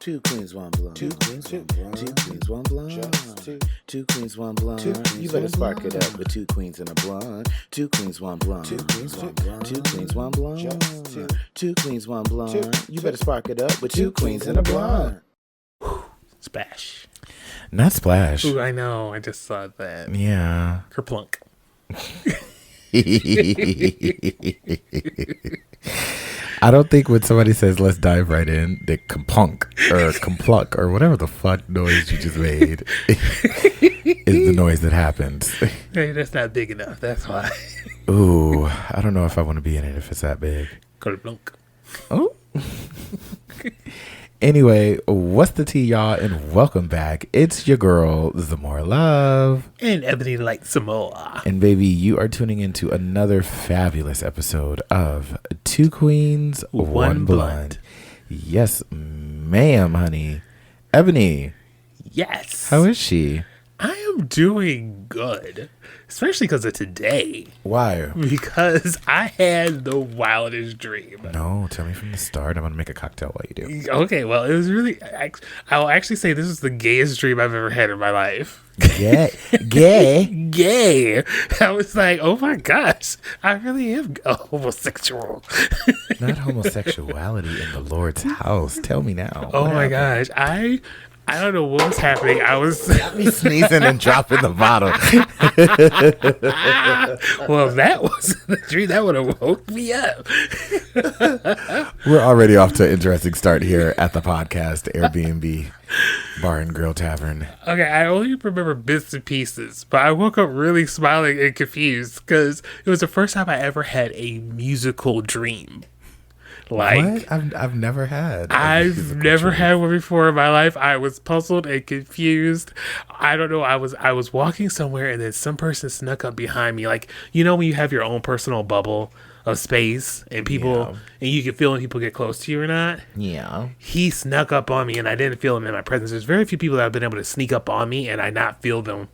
Two queens, one blonde. Two queens, one blonde. Two queens, one blonde. Just two. Two queens, one blonde. You better spark it up with two queens and a blonde. Two queens, one blonde. Two queens, one blonde. Two queens, one blonde. Just two. Two queens, one blonde. You better spark it up with two queens and a blonde. Splash. Not splash. Ooh, I know. I just saw that. Yeah. Kerplunk. I don't think when somebody says let's dive right in, they compunk or compluck or whatever the fuck noise you just made is the noise that happens. Hey, that's not big enough. That's why. Ooh, I don't know if I want to be in it if it's that big. Kerplunk. Oh. Anyway, what's the tea, y'all, and welcome back. It's your girl, Zamora Love. And Ebony like Zamora. And baby, you are tuning into another fabulous episode of Two Queens, One Blunt. Yes, ma'am, honey. Ebony. Yes. How is she? I am doing good. Especially because of today. Why? Because I had the wildest dream. No, tell me from the start. I'm going to make a cocktail while you do. Okay, well, it was really... I'll actually say this is the gayest dream I've ever had in my life. Gay? Gay. I was like, oh my gosh, I really am a homosexual. Not homosexuality in the Lord's house. Tell me now. Oh my gosh, I don't know what was happening. I was me sneezing and dropping the bottle. Well, that wasn't the dream. That would have woke me up. We're already off to an interesting start here at the podcast, Airbnb Bar and Grill Tavern. Okay, I only remember bits and pieces, but I woke up really smiling and confused because it was the first time I ever had a musical dream. Like, what? I've never had. I've never had one before in my life. I was puzzled and confused. I don't know. I was walking somewhere and then some person snuck up behind me. Like, you know when you have your own personal bubble of space and people and you can feel when people get close to you or not? Yeah. He snuck up on me and I didn't feel him in my presence. There's very few people that have been able to sneak up on me and I not feel them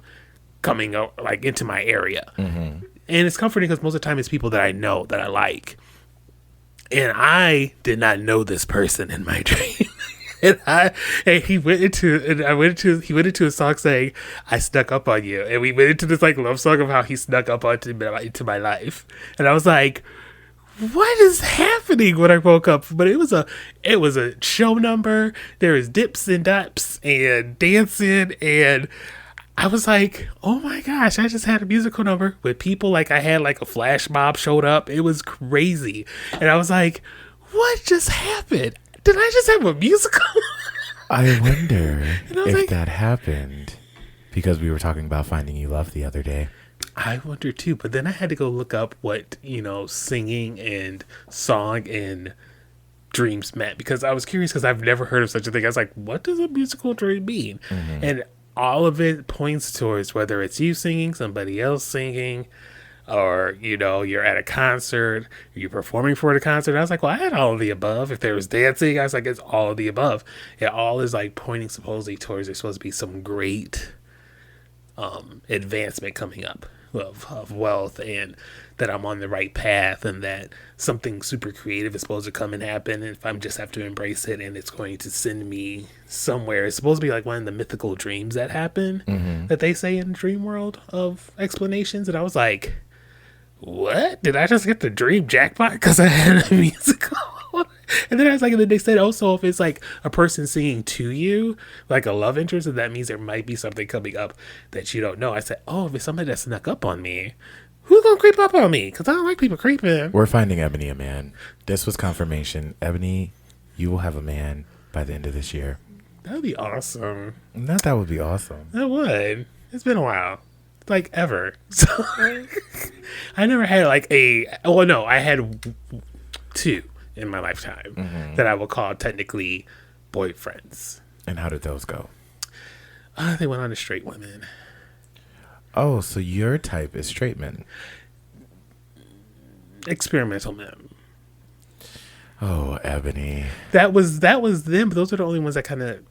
coming up, like into my area. Mm-hmm. And it's comforting because most of the time it's people that I know that I like. And I did not know this person in my dream. He went into a song saying, I snuck up on you. And we went into this like love song of how he snuck up into my life. And I was like, what is happening when I woke up? But it was a show number. There was dips and daps and dancing and I was like, oh my gosh, I just had a musical number with people. Like I had like a flash mob showed up. It was crazy. And I was like, what just happened? Did I just have a musical? I wonder if that happened because we were talking about Finding You Love the other day. I wonder too. But then I had to go look up what, singing and song and dreams meant because I was curious because I've never heard of such a thing. I was like, what does a musical dream mean? Mm-hmm. And all of it points towards whether it's you singing, somebody else singing, or, you're at a concert, you're performing for the concert. I was like, well, I had all of the above. If there was dancing, I was like, it's all of the above. It all is like pointing supposedly towards there's supposed to be some great advancement coming up of wealth and that I'm on the right path and that something super creative is supposed to come and happen. And if I just have to embrace it and it's going to send me somewhere, it's supposed to be like one of the mythical dreams that happen that they say in the dream world of explanations. And I was like, what? Did I just get the dream jackpot because I had a musical? And then I was like, and then they said also if it's like a person singing to you, like a love interest, and that means there might be something coming up that you don't know. I said, oh, if it's somebody that snuck up on me, who's gonna creep up on me? Because I don't like people creeping. We're finding Ebony a man. This was confirmation. Ebony, you will have a man by the end of this year. That would be awesome. That would be awesome. That would. It's been a while. Like ever. So I never had like I had two in my lifetime that I would call technically boyfriends. And how did those go? They went on to straight women. Oh, so your type is straight men. Experimental men. Oh, Ebony. That was them, but those are the only ones that kind of,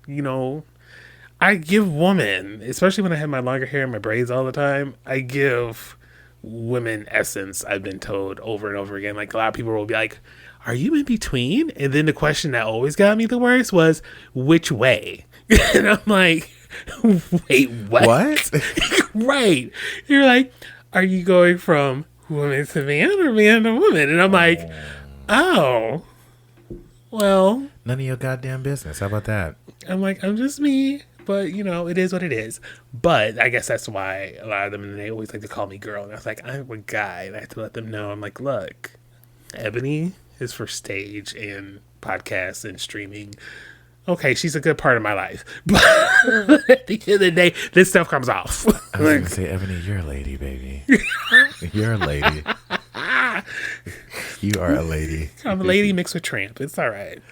I give women, especially when I have my longer hair and my braids all the time, I give women essence. I've been told over and over again. Like a lot of people will be like, are you in between? And then the question that always got me the worst was, which way? And I'm like, wait, what? Right. You're like, are you going from woman to man or man to woman? And I'm like, oh, well. None of your goddamn business. How about that? I'm like, I'm just me. But, you know, it is what it is. But I guess that's why a lot of them, they always like to call me girl. And I was like, I'm a guy. And I have to let them know. I'm like, look, Ebony is for stage and podcasts and streaming. Okay, she's a good part of my life. But at the end of the day, this stuff comes off. I was going to say, Ebony, you're a lady, baby. You're a lady. You are a lady. I'm a lady mixed with tramp. It's all right.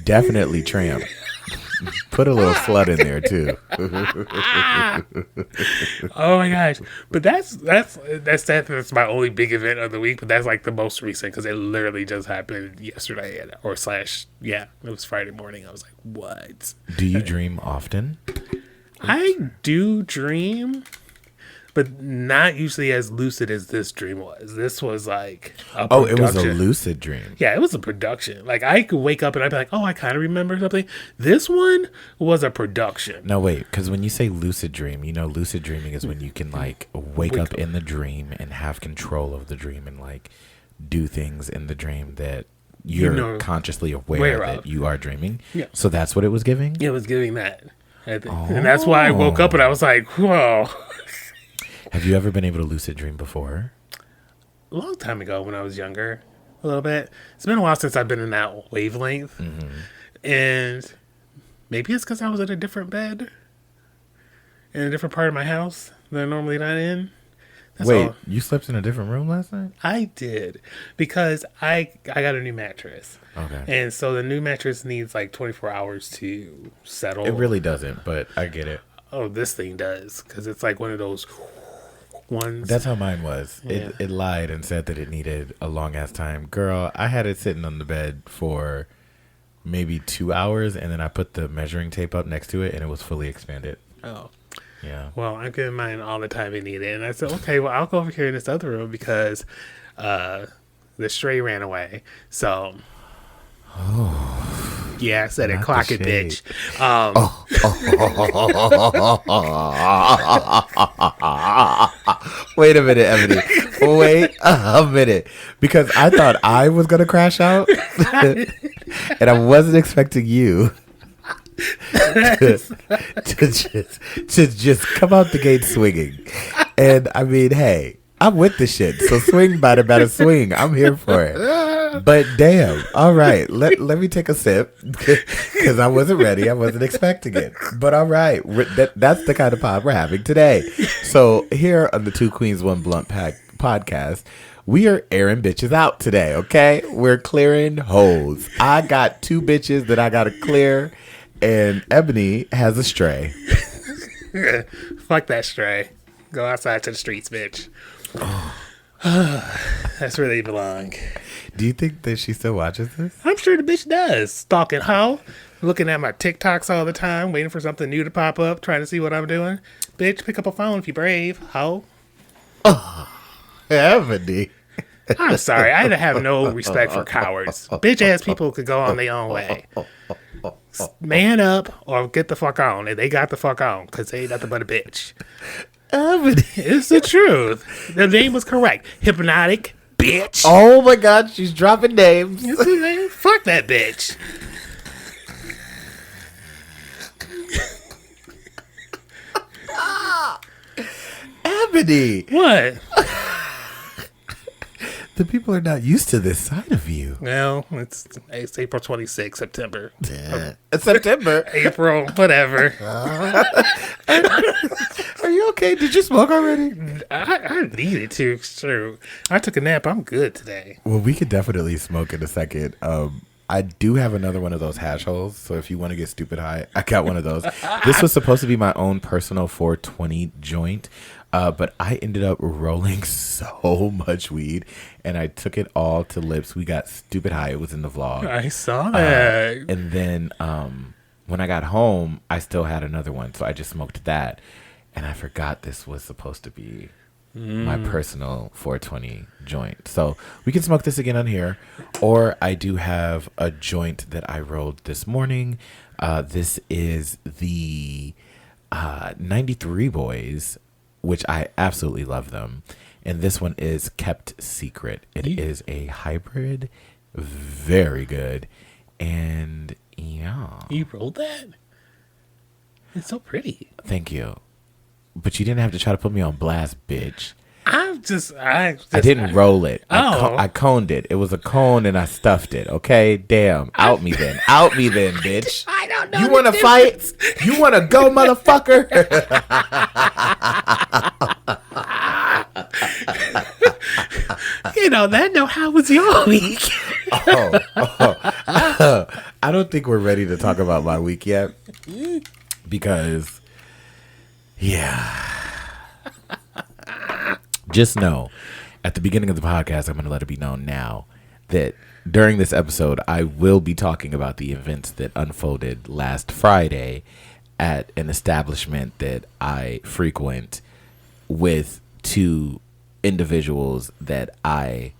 Definitely tramp. Put a little slut in there too. Oh my gosh! But that's my only big event of the week. But that's like the most recent because it literally just happened yesterday, it was Friday morning. I was like, what? Do you dream often? I do dream, but not usually as lucid as this dream was. This was like it was a lucid dream. Yeah, it was a production. Like I could wake up and I'd be like, oh, I kind of remember something. This one was a production. No, wait, because when you say lucid dream, you know, lucid dreaming is when you can like wake up in the dream and have control of the dream and like do things in the dream that you're consciously aware that you are dreaming. Yeah. So that's what it was giving? It was giving that. And that's why I woke up and I was like, whoa. Have you ever been able to lucid dream before? A long time ago when I was younger, a little bit. It's been a while since I've been in that wavelength. Mm-hmm. And maybe it's because I was in a different bed in a different part of my house that I'm normally not in. Wait, you slept in a different room last night? I did, because I got a new mattress. Okay. And so the new mattress needs like 24 hours to settle. It really doesn't, but I get it. Oh, this thing does, because it's like one of those ones. That's how mine was. Yeah. It lied and said that it needed a long ass time. Girl, I had it sitting on the bed for maybe 2 hours, and then I put the measuring tape up next to it, and it was fully expanded. Oh. Yeah. Well, I'm giving mine all the time it needed. And I said, okay, well, I'll go over here in this other room because the stray ran away. So, yeah, I said it. Clock it, bitch. Wait a minute, Ebony. Wait a minute. Because I thought I was going to crash out. And I wasn't expecting you to just come out the gate swinging. And I mean, hey, I'm with the shit. So swing by the swing. I'm here for it. But damn, all right. Let me take a sip because I wasn't ready. I wasn't expecting it. But all right, that's the kind of pod we're having today. So here on the Two Queens One Blunt podcast, we are airing bitches out today. Okay, we're clearing hoes. I got 2 bitches that I gotta clear. And Ebony has a stray. Fuck that stray. Go outside to the streets, bitch. That's where they belong. Do you think that she still watches this? I'm sure the bitch does. Stalking hoe. Looking at my TikToks all the time. Waiting for something new to pop up. Trying to see what I'm doing. Bitch, pick up a phone if you're brave. Hoe. Oh, Ebony. I'm sorry. I have no respect for cowards. Bitch ass people could go on their own way. Man up or get the fuck on. And they got the fuck on because they ain't nothing but a bitch. Ebony. It's the truth. The name was correct. Hypnotic bitch. Oh my God, she's dropping names. Fuck that bitch. Ebony. What? The people are not used to this side of you. Well, it's April 26th, September. Yeah. It's September. April, whatever. Are you okay? Did you smoke already? I needed to. It's true. I took a nap. I'm good today. Well, we could definitely smoke in a second. I do have another one of those hash holes. So if you want to get stupid high, I got one of those. This was supposed to be my own personal 420 joint. But I ended up rolling so much weed, and I took it all to lips. We got stupid high. It was in the vlog. I saw that. And then when I got home, I still had another one, so I just smoked that. And I forgot this was supposed to be my personal 420 joint. So we can smoke this again on here, or I do have a joint that I rolled this morning. This is the 93 Boys, which I absolutely love them. And this one is Kept Secret. It is a hybrid, very good. And yeah. You rolled that? It's so pretty. Thank you. But you didn't have to try to put me on blast, bitch. I didn't roll it. Oh. I coned it. It was a cone and I stuffed it. Okay? Damn. Out me then, bitch. I don't know. You want to fight? You want to go, motherfucker? You know that. No, how was your week? I don't think we're ready to talk about my week yet. Because, yeah. Just know, at the beginning of the podcast, I'm going to let it be known now that during this episode, I will be talking about the events that unfolded last Friday at an establishment that I frequent with two individuals that I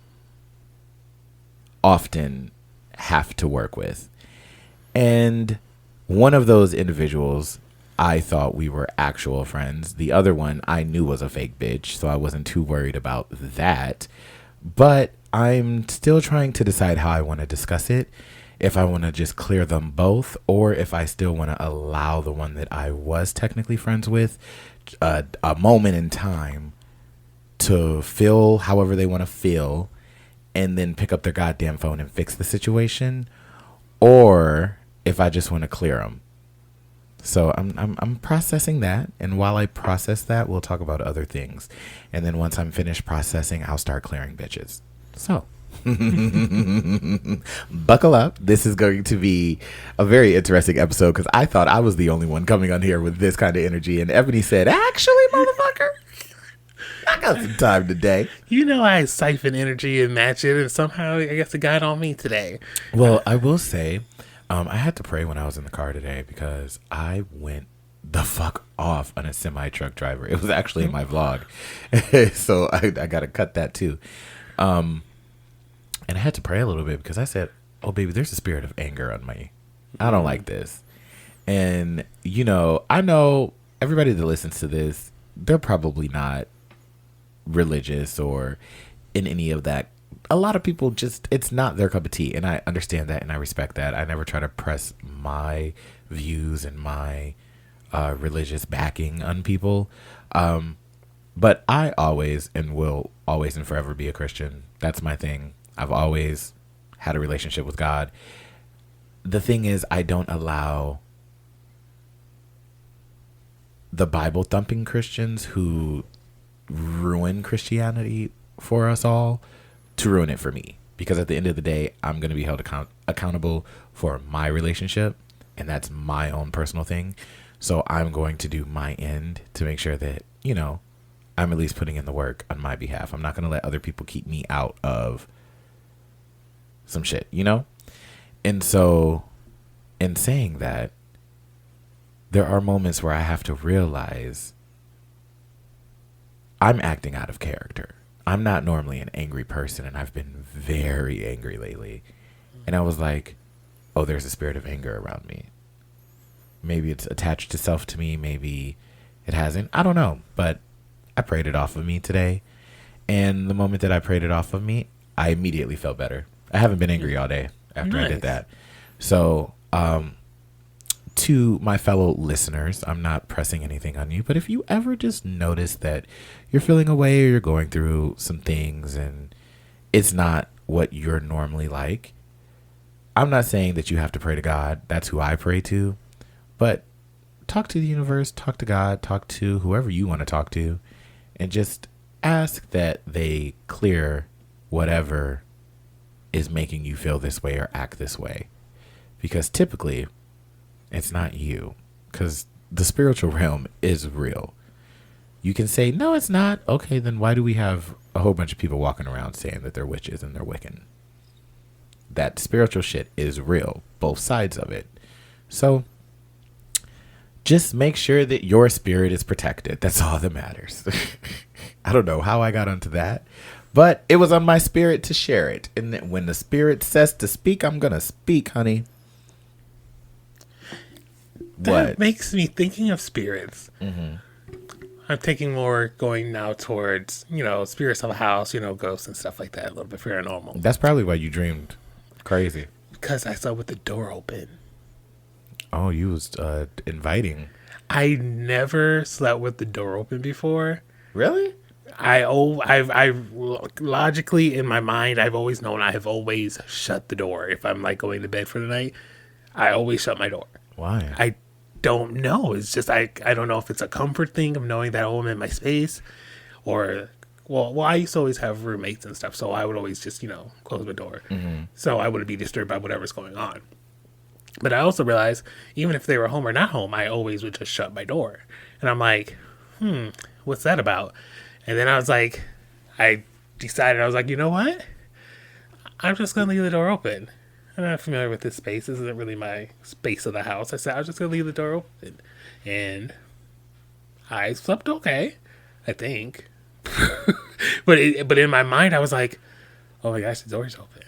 often have to work with. And one of those individuals, I thought we were actual friends. The other one I knew was a fake bitch, so I wasn't too worried about that. But I'm still trying to decide how I want to discuss it. If I want to just clear them both, or if I still want to allow the one that I was technically friends with a moment in time to feel however they want to feel, and then pick up their goddamn phone and fix the situation, or if I just want to clear them. So I'm processing that, and while I process that, we'll talk about other things, and then once I'm finished processing, I'll start clearing bitches. So buckle up. This is going to be a very interesting episode because I thought I was the only one coming on here with this kind of energy, and Ebony said, "Actually, motherfucker, I got some time today." You know, I siphon energy and match it, and somehow I guess it got on me today. Well, I will say, I had to pray when I was in the car today because I went the fuck off on a semi-truck driver. It was actually in my vlog. So I got to cut that too. And I had to pray a little bit because I said, "Oh, baby, there's a spirit of anger on me. I don't like this." And, you know, I know everybody that listens to this, they're probably not religious or in any of that. A lot of people just, it's not their cup of tea. And I understand that and I respect that. I never try to press my views and my religious backing on people. But I always and will always and forever be a Christian. That's my thing. I've always had a relationship with God. The thing is, I don't allow the Bible thumping Christians who ruin Christianity for us all to ruin it for me. Because at the end of the day, I'm going to be held accountable for my relationship, and that's my own personal thing. So I'm going to do my end to make sure that, you know, I'm at least putting in the work on my behalf. I'm not going to let other people keep me out of some shit, you know? And so in saying that, there are moments where I have to realize I'm acting out of character. I'm not normally an angry person, and I've been very angry lately. And I was like, oh, there's a spirit of anger around me. Maybe it's attached itself to me. Maybe it hasn't. I don't know. But I prayed it off of me today. And the moment that I prayed it off of me, I immediately felt better. I haven't been angry all day after I did that. So, to my fellow listeners, I'm not pressing anything on you, but if you ever just notice that you're feeling away or you're going through some things and it's not what you're normally like, I'm not saying that you have to pray to God. That's who I pray to. But talk to the universe, talk to God, talk to whoever you want to talk to, and just ask that they clear whatever is making you feel this way or act this way. Because typically, it's not you. Because the spiritual realm is real. You can say, no, it's not. Okay, then why do we have a whole bunch of people walking around saying that they're witches and they're Wiccan? That spiritual shit is real. Both sides of it. So just make sure that your spirit is protected. That's all that matters. I don't know how I got onto that, but it was on my spirit to share it. And then when the spirit says to speak, I'm going to speak, honey. That makes me thinking of spirits. Mm-hmm. I'm thinking more going now towards, spirits of the house, ghosts and stuff like that, a little bit paranormal. That's probably why you dreamed crazy. Because I slept with the door open. Oh, you was inviting. I never slept with the door open before. Really? I logically in my mind, I've always known I have always shut the door. If I'm like going to bed for the night, I always shut my door. Why? I don't know. It's just I don't know if it's a comfort thing of knowing that I'm in my space, or I used to always have roommates and stuff, so I would always just close my door, so I wouldn't be disturbed by whatever's going on. But I also realized even if they were home or not home, I always would just shut my door, and I'm like, what's that about? And then I was like, I decided, I was like, you know what? I'm just going to leave the door open. I'm not familiar with this space. This isn't really my space of the house. I said, I was just going to leave the door open. And I slept okay, I think. but in my mind, I was like, oh my gosh, the door's open.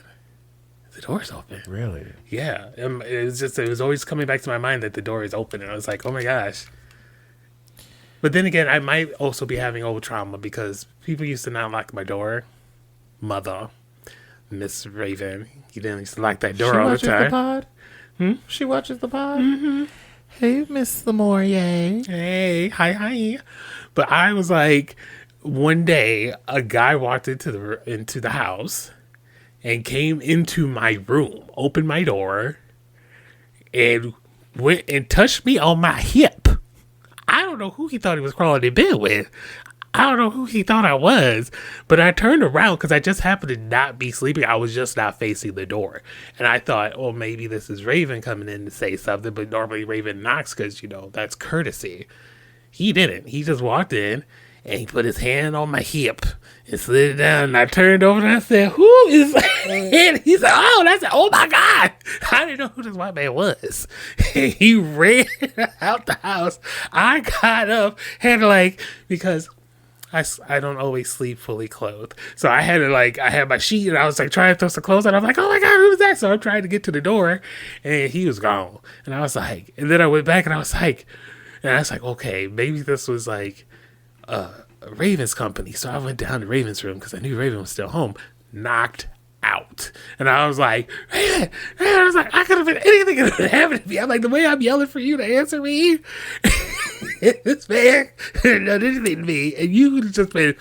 The door's open. Really? Yeah. It was always coming back to my mind that the door is open. And I was like, oh my gosh. But then again, I might also be having old trauma because people used to not lock my door. Mother, Miss Raven, you didn't used to lock that door all the time. She watches the pod? She watches the pod? Mm-hmm. Hey, Miss Zamora. Hey, hi. But I was like, one day, a guy walked into the house and came into my room, opened my door, and went and touched me on my hip. I don't know who he thought he was crawling in bed with. I don't know who he thought I was, but I turned around because I just happened to not be sleeping. I was just not facing the door. And I thought, well, maybe this is Raven coming in to say something, but normally Raven knocks because, that's courtesy. He didn't. He just walked in and he put his hand on my hip and slid it down. And I turned over and I said, who is that? And he said, oh, that's it. Oh my God. I didn't know who this white man was. And he ran out the house. I got up, because I don't always sleep fully clothed. So I had I had my sheet and I was trying to throw some clothes on. I'm like, oh my God, who's that? So I'm trying to get to the door and he was gone. And I was like, and then I went back and I was like, okay, maybe this was Raven's company. So I went down to Raven's room because I knew Raven was still home, knocked out. And I was like, Raven, I was like, I could have been anything that could have happened to me. I'm like, the way I'm yelling for you to answer me, this man didn't know anything to me. And you would have just been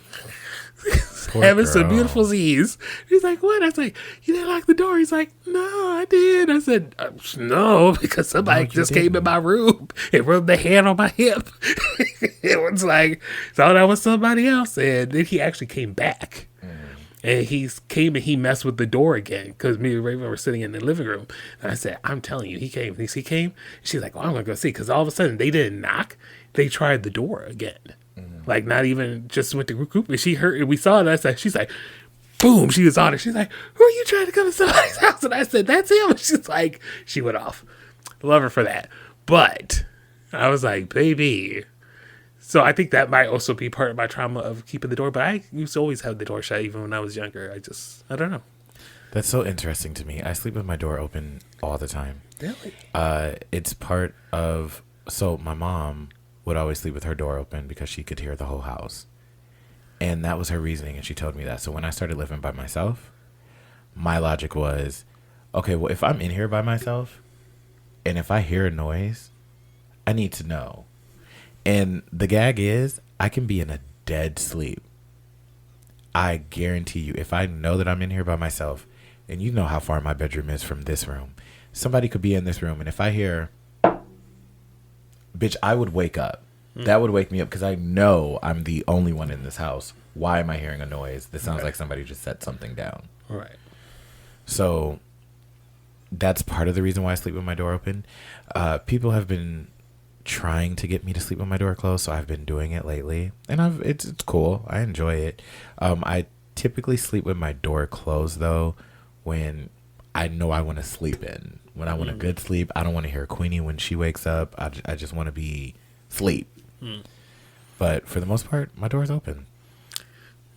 having some beautiful Z's. He's like, what? I was like, you didn't lock the door. He's like, no, I did. I said, no, because somebody just came in my room and rubbed their hand on my hip. It was like, thought I was somebody else. And then he actually came back. And he messed with the door again because me and Raven were sitting in the living room. And I said, I'm telling you, he came. He came. She's like, well, I'm going to go see. Because all of a sudden, they didn't knock. They tried the door again. Mm-hmm. Not even just went to group. And she heard, and we saw it. I said, she's like, boom, she was on it. She's like, who are you trying to come to somebody's house? And I said, that's him. And she's like, she went off. Love her for that. But I was like, baby. So I think that might also be part of my trauma of keeping the door. But I used to always have the door shut even when I was younger. I don't know. That's so interesting to me. I sleep with my door open all the time. Really? It's part of... So my mom would always sleep with her door open because she could hear the whole house. And that was her reasoning, and she told me that. So when I started living by myself, my logic was, okay, well, if I'm in here by myself, and if I hear a noise, I need to know. And the gag is, I can be in a dead sleep. I guarantee you, if I know that I'm in here by myself, and you know how far my bedroom is from this room, somebody could be in this room, and if I hear, bitch, I would wake up. That would wake me up because I know I'm the only one in this house. Why am I hearing a noise? This sounds like somebody just set something down. Right. So that's part of the reason why I sleep with my door open. People have been trying to get me to sleep with my door closed, so I've been doing it lately, and it's cool. I enjoy it. I typically sleep with my door closed though when I know I want to sleep in. When I want a good sleep, I don't want to hear Queenie when she wakes up. I just want to be sleep. But for the most part, my door's open.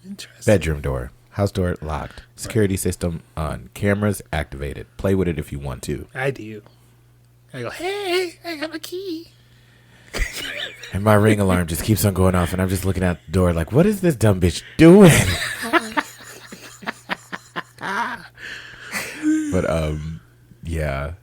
Interesting. Bedroom door. House door locked. Security system on. Cameras activated. Play with it if you want to. I do. I go, hey, I got a key. And my Ring alarm just keeps on going off, and I'm just looking at the door like, what is this dumb bitch doing? But, yeah.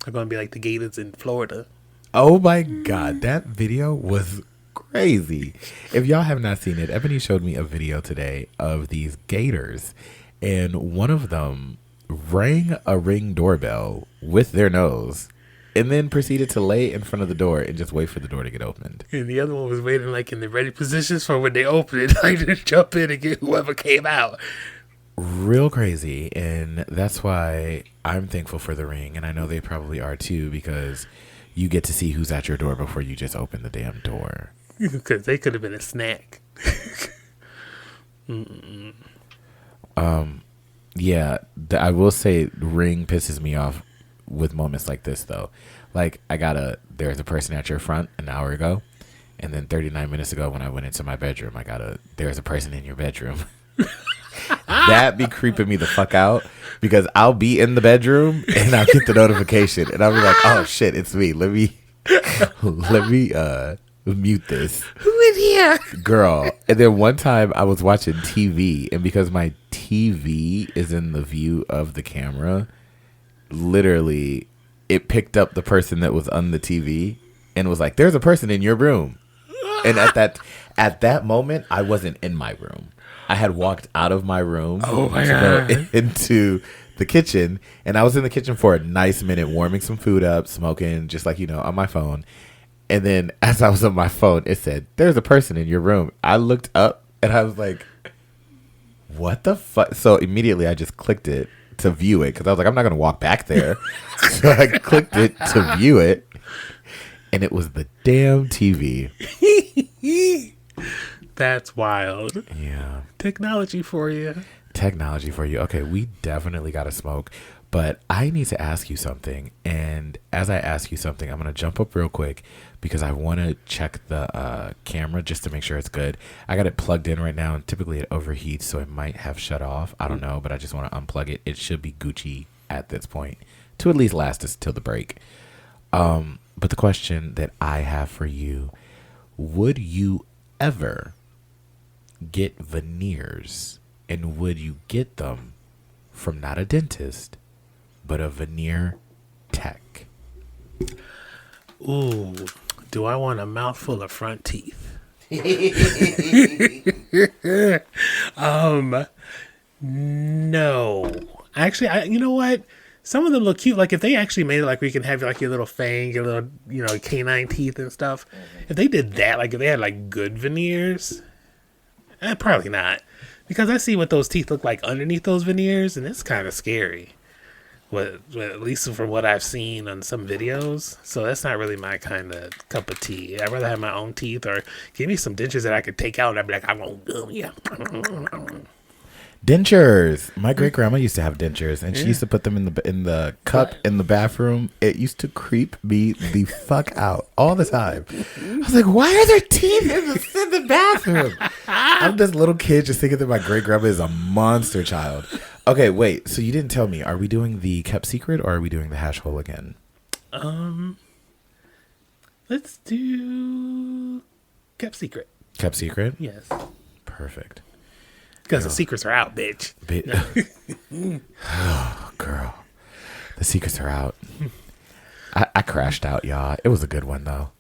I'm going to be like the gators in Florida. Oh, my God. That video was crazy. If y'all have not seen it, Ebony showed me a video today of these gators, and one of them rang a Ring doorbell with their nose and then proceeded to lay in front of the door and just wait for the door to get opened. And the other one was waiting like in the ready positions for when they open it, like to jump in and get whoever came out. Real crazy. And that's why I'm thankful for the Ring, and I know they probably are too, because you get to see who's at your door before you just open the damn door. Because they could have been a snack. Yeah, I will say Ring pisses me off with moments like this, though. Like, there's a person at your front an hour ago, and then 39 minutes ago when I went into my bedroom, there's a person in your bedroom. That be creeping me the fuck out, because I'll be in the bedroom and I'll get the notification and I'll be like, oh shit, it's me. Let me mute this. Who in here? Girl. And then one time I was watching TV, and because my TV is in the view of the camera, literally it picked up the person that was on the TV and was like, there's a person in your room. And at that moment, I wasn't in my room. I had walked out of my room to go into the kitchen, and I was in the kitchen for a nice minute warming some food up, smoking, just like, on my phone. And then as I was on my phone, it said, there's a person in your room. I looked up and I was like, what the fuck? So immediately I just clicked it to view it, because I was like, I'm not going to walk back there. So I clicked it to view it, and it was the damn TV. That's wild. Yeah. Technology for you. Okay, we definitely got to smoke, but I need to ask you something. And as I ask you something, I'm going to jump up real quick because I want to check the camera just to make sure it's good. I got it plugged in right now, and typically it overheats, so it might have shut off. I don't know, but I just want to unplug it. It should be Gucci at this point to at least last us till the break. But the question that I have for you, would you ever get veneers, and would you get them from not a dentist but a veneer tech? Ooh, do I want a mouthful of front teeth? No. Actually, you know what? Some of them look cute. Like if they actually made it like where you can have like your little fang, your little, canine teeth and stuff. Mm-hmm. If they did that, like if they had like good veneers, probably not. Because I see what those teeth look like underneath those veneers, and it's kind of scary. At least from what I've seen on some videos. So that's not really my kind of cup of tea. I'd rather have my own teeth, or give me some dentures that I could take out and I'd be like, I won't do yeah. Dentures. My great grandma used to have dentures, and she used to put them in the cup in the bathroom. It used to creep me the fuck out all the time. I was like, why are there teeth in the bathroom? I'm this little kid just thinking that my great grandma is a monster child. Okay, wait. So you didn't tell me. Are we doing the kept secret, or are we doing the hash hole again? Let's do kept secret. Kept secret? Yes. Perfect. Because the secrets are out, bitch. Oh, girl. The secrets are out. I crashed out, y'all. It was a good one, though.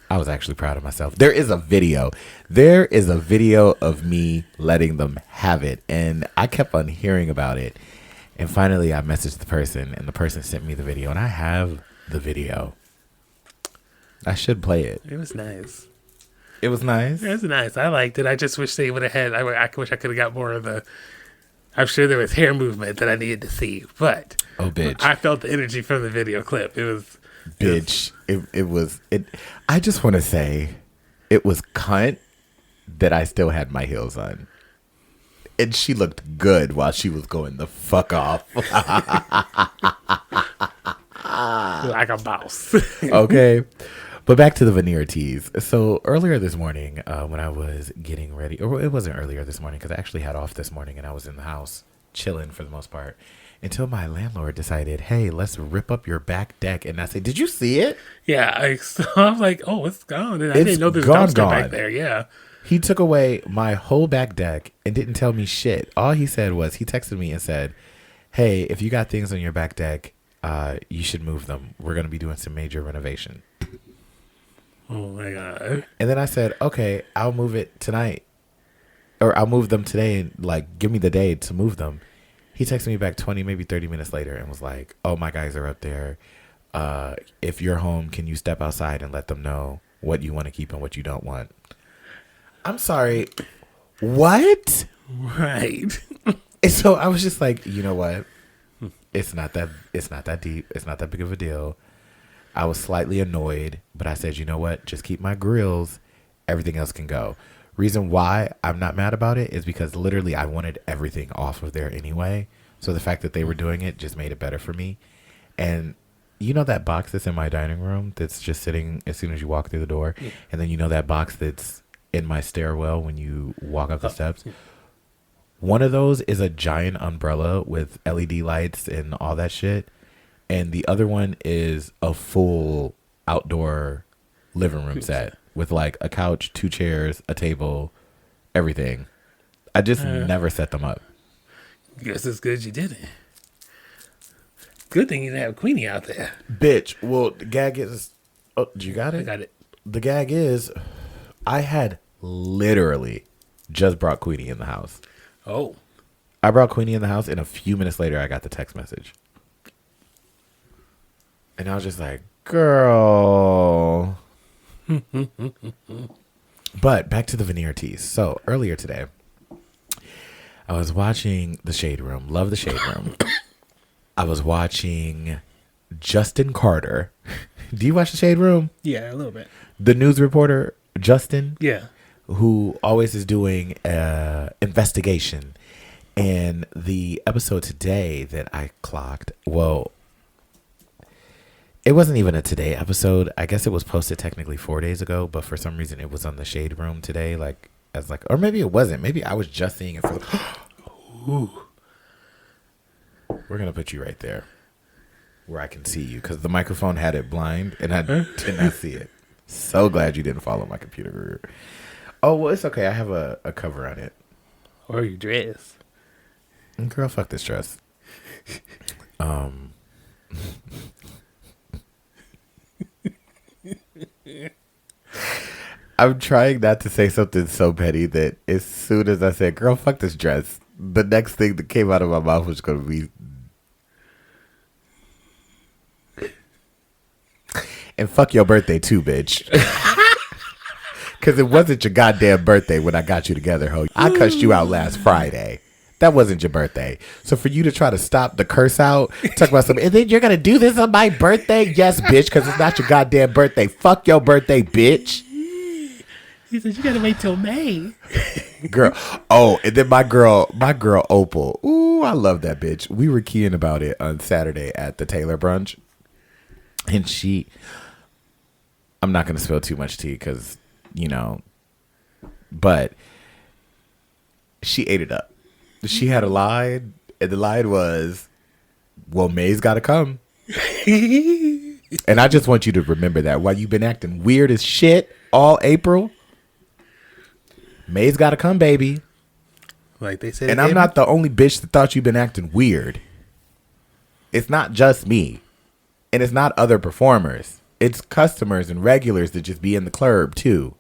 I was actually proud of myself. There is a video. There is a video of me letting them have it. And I kept on hearing about it. And finally, I messaged the person, and the person sent me the video. And I have the video. I should play it. It was nice. It was nice. It was nice. I liked it. I just wish they would have had. I wish I could have got more of the. I'm sure there was hair movement that I needed to see, but bitch, I felt the energy from the video clip. It was, bitch. It was. I just want to say, it was cunt that I still had my heels on, and she looked good while she was going the fuck off. Like a boss. Okay. But back to the veneer tees. So earlier this morning, when I was getting ready, or it wasn't earlier this morning because I actually had off this morning and I was in the house chilling for the most part until my landlord decided, hey, let's rip up your back deck. And I said, did you see it? Yeah, I'm like, oh, it's gone. And I didn't know there's a dumpster back there. Yeah. He took away my whole back deck and didn't tell me shit. All he said was, he texted me and said, hey, if you got things on your back deck, you should move them. We're going to be doing some major renovation. Oh my God. And then I said, okay, I'll move it tonight. Or I'll move them today and like give me the day to move them. He texted me back 20, maybe 30 minutes later and was like, oh, my guys are up there. If you're home, can you step outside and let them know what you want to keep and what you don't want? I'm sorry. What? Right. And so I was just like, you know what? It's not that deep. It's not that big of a deal. I was slightly annoyed, but I said, you know what? Just keep my grills. Everything else can go. Reason why I'm not mad about it is because literally I wanted everything off of there anyway. So the fact that they were doing it just made it better for me. And you know that box that's in my dining room that's just sitting as soon as you walk through the door? Yeah. And then you know that box that's in my stairwell when you walk up the steps? Yeah. One of those is a giant umbrella with LED lights and all that shit. And the other one is a full outdoor living room set with like a couch, 2 chairs, a table, everything. I just never set them up. Guess it's good you didn't. Good thing you didn't have Queenie out there. Bitch, well, the gag is... Oh, you got it? I got it. The gag is I had literally just brought Queenie in the house. Oh. I brought Queenie in the house and a few minutes later I got the text message. And I was just like, girl. But back to the veneer tees. So earlier today, I was watching The Shade Room. Love The Shade Room. I was watching Justin Carter. Do you watch The Shade Room? Yeah, a little bit. The news reporter, Justin? Yeah. Who always is doing investigation. And the episode today that I clocked, well, it wasn't even a today episode. I guess it was posted technically 4 days ago, but for some reason it was on The Shade Room today, or maybe it wasn't. Maybe I was just seeing it for Ooh. We're going to put you right there where I can see you because the microphone had it blind and I did not see it. So glad you didn't follow my computer. Oh, well, it's okay. I have a cover on it. Or your dress. Girl, fuck this dress. I'm trying not to say something so petty that as soon as I said, girl, fuck this dress, the next thing that came out of my mouth was going to be, and fuck your birthday too, bitch. Because it wasn't your goddamn birthday when I got you together, ho. I cussed you out last Friday. That wasn't your birthday. So for you to try to stop the curse out, talk about something, and then you're going to do this on my birthday? Yes, bitch, because it's not your goddamn birthday. Fuck your birthday, bitch. He said, you got to wait till May. Girl. Oh, and then my girl Opal. Ooh, I love that bitch. We were keying about it on Saturday at the Taylor brunch. And I'm not going to spill too much tea because, but she ate it up. She had a line, and the line was, well, May's got to come. And I just want you to remember that while you've been acting weird as shit all April, May's got to come, baby. Like they said. And I'm not the only bitch that thought you've been acting weird. It's not just me. And it's not other performers. It's customers and regulars that just be in the club, too.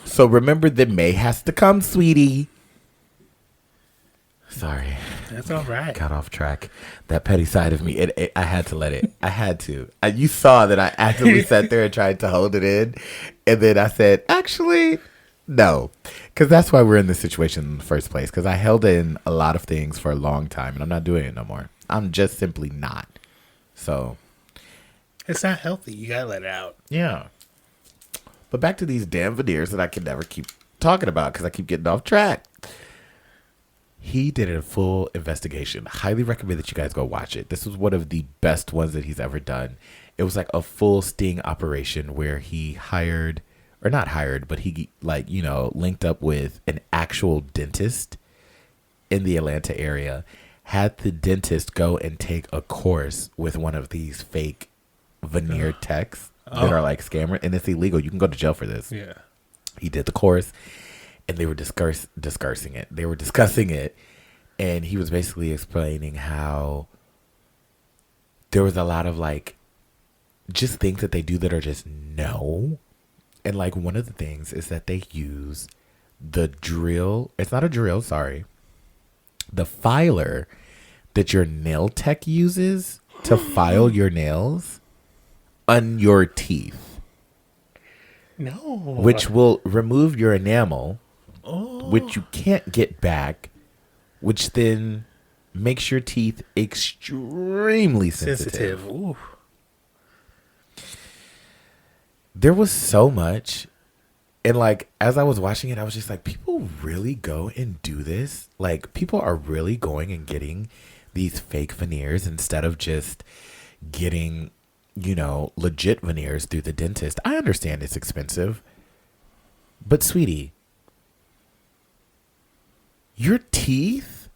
So remember that May has to come, sweetie. Sorry. That's all right. Got off track. That petty side of me, I had to let it. I had to. You saw that I actively sat there and tried to hold it in. And then I said, actually, no. Because that's why we're in this situation in the first place. Because I held in a lot of things for a long time. And I'm not doing it no more. I'm just simply not. So. It's not healthy. You got to let it out. Yeah. But back to these damn veneers that I can never keep talking about. Because I keep getting off track. He did a full investigation. Highly recommend that you guys go watch it. This was one of the best ones that he's ever done. It was like a full sting operation where he hired, or not hired, but he like, you know, linked up with an actual dentist in the Atlanta area, had the dentist go and take a course with one of these fake veneer techs that are like scammer, and it's illegal. You can go to jail for this. Yeah. He did the course, and they were discussing it. They were discussing it, and he was basically explaining how there was a lot of like just things that they do that are just no. And like one of the things is that they use the drill. It's not a drill, sorry. The filer that your nail tech uses to file your nails on your teeth. No. Which will remove your enamel, which you can't get back, which then makes your teeth extremely sensitive. Ooh. There was so much. And like, as I was watching it, I was just like, people really go and do this? Like, people are really going and getting these fake veneers instead of just getting, you know, legit veneers through the dentist. I understand it's expensive. But sweetie, your teeth,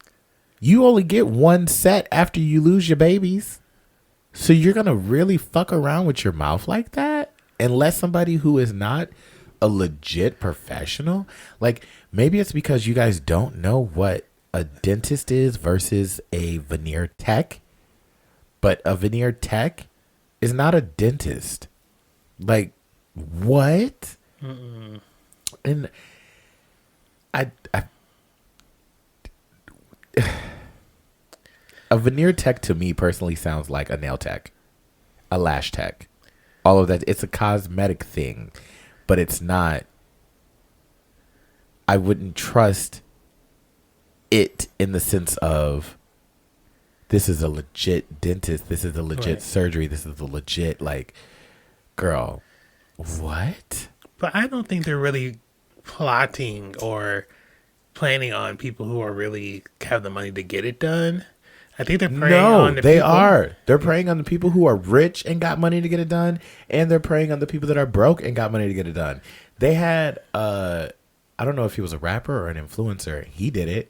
you only get one set after you lose your babies. So you're going to really fuck around with your mouth like that? Unless somebody who is not a legit professional, like maybe it's because you guys don't know what a dentist is versus a veneer tech, but a veneer tech is not a dentist. Like what? Mm-mm. And I a veneer tech to me personally sounds like a nail tech, a lash tech, all of that. It's a cosmetic thing. But it's not, I wouldn't trust it in the sense of this is a legit dentist. This is a legit surgery. This is a legit, like, girl, what? But I don't think they're really plotting or planning on people who are really have the money to get it done. I think they're preying on the people. No, they are. They're preying on the people who are rich and got money to get it done, and they're preying on the people that are broke and got money to get it done. They had, I don't know if he was a rapper or an influencer. He did it,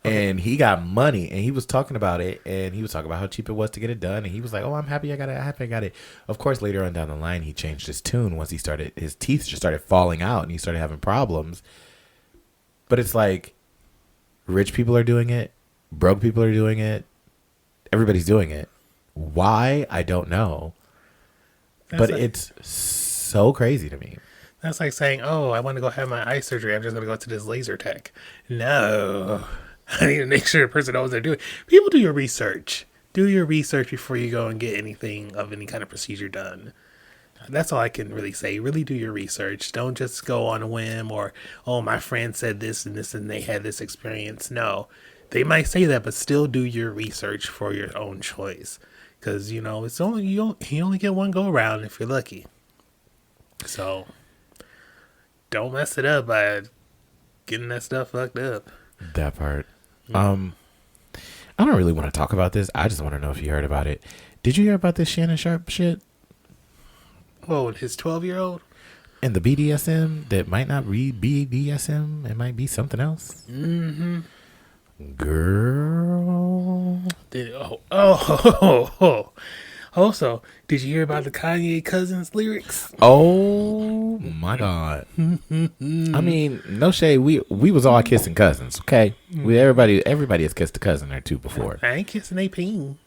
and he got money, and he was talking about it, and he was talking about how cheap it was to get it done, and he was like, "Oh, I'm happy I got it. I'm happy I got it." Of course, later on down the line, he changed his tune once his teeth just started falling out, and he started having problems. But it's like, rich people are doing it. Broke people are doing it. Everybody's doing it. Why? I don't know. But it's so crazy to me. That's like saying, oh, I want to go have my eye surgery. I'm just going to go to this laser tech. No. I need to make sure the person knows what they're doing. People, do your research. Do your research before you go and get anything of any kind of procedure done. That's all I can really say. Really do your research. Don't just go on a whim or, oh, my friend said this and this and they had this experience. No. They might say that, but still do your research for your own choice. Because, you know, it's only you only get one go around if you're lucky. So, don't mess it up by getting that stuff fucked up. That part. I don't really want to talk about this. I just want to know if you heard about it. Did you hear about this Shannon Sharp shit? Oh, his 12-year-old? And the BDSM that might not be BDSM. It might be something else. Mm-hmm. Girl. Also, did you hear about the Kanye Cousins lyrics? Oh my God. I mean, no shade. We was all kissing cousins, okay? Everybody has kissed a cousin or two before. I ain't kissing a peen.